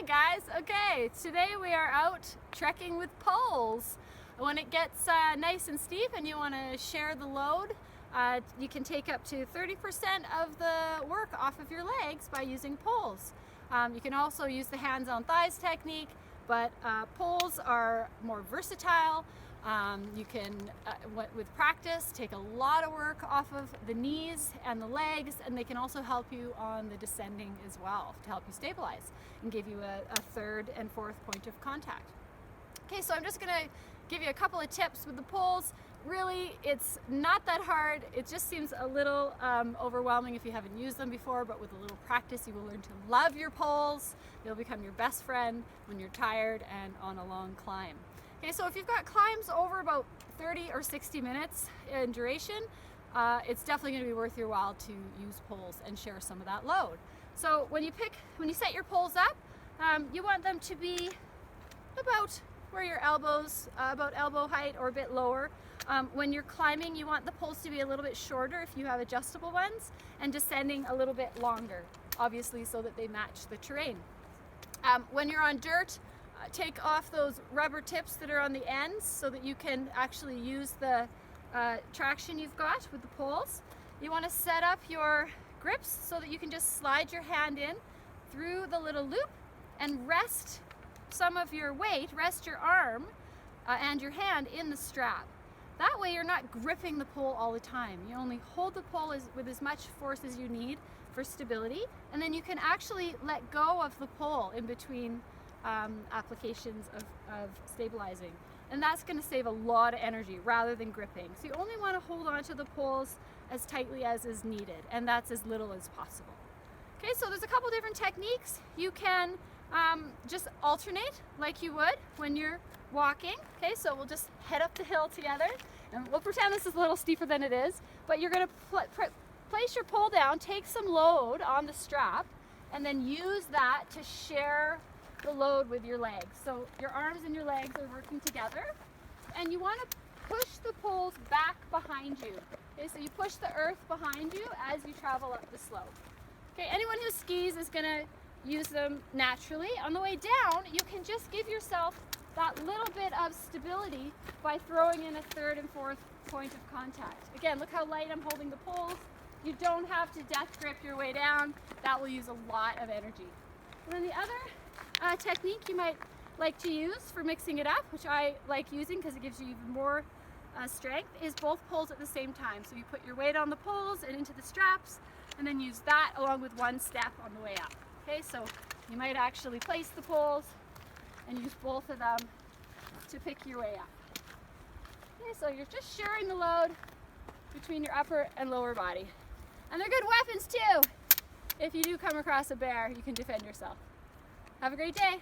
Hi guys, okay, today we are out trekking with poles. When it gets nice and steep and you want to share the load, you can take up to 30% of the work off of your legs by using poles. You can also use the hands on thighs technique, but poles are more versatile. You can, with practice, take a lot of work off of the knees and the legs, and they can also help you on the descending as well to help you stabilize and give you a third and fourth point of contact. Okay, so I'm just going to give you a couple of tips with the poles. Really, it's not that hard. It just seems a little overwhelming if you haven't used them before, but with a little practice you will learn to love your poles. They'll become your best friend when you're tired and on a long climb. Okay, so if you've got climbs over about 30 or 60 minutes in duration, it's definitely going to be worth your while to use poles and share some of that load. So when you set your poles up, you want them to be about where your elbows, about elbow height or a bit lower. When you're climbing, you want the poles to be a little bit shorter if you have adjustable ones, and descending a little bit longer, obviously, so that they match the terrain. When you're on dirt, take off those rubber tips that are on the ends so that you can actually use the traction you've got with the poles. You want to set up your grips so that you can just slide your hand in through the little loop and rest some of your weight, rest your arm and your hand in the strap. That way you're not gripping the pole all the time. You only hold the pole with as much force as you need for stability, and then you can actually let go of the pole in between applications of stabilizing, and that's going to save a lot of energy rather than gripping. So you only want to hold on to the poles as tightly as is needed, and that's as little as possible. Okay, so there's a couple different techniques. You can just alternate like you would when you're walking. Okay, so we'll just head up the hill together, and we'll pretend this is a little steeper than it is, but you're going to place your pole down, take some load on the strap, and then use that to share the load with your legs. So your arms and your legs are working together, and you want to push the poles back behind you. Okay, so you push the earth behind you as you travel up the slope. Okay, anyone who skis is going to use them naturally. On the way down, you can just give yourself that little bit of stability by throwing in a third and fourth point of contact. Again, look how light I'm holding the poles. You don't have to death grip your way down. That will use a lot of energy. And then the other technique you might like to use for mixing it up, which I like using because it gives you even more strength, is both poles at the same time. So you put your weight on the poles and into the straps, and then use that along with one step on the way up. Okay, so you might actually place the poles and use both of them to pick your way up. Okay, so you're just sharing the load between your upper and lower body. And they're good weapons too. If you do come across a bear, you can defend yourself. Have a great day.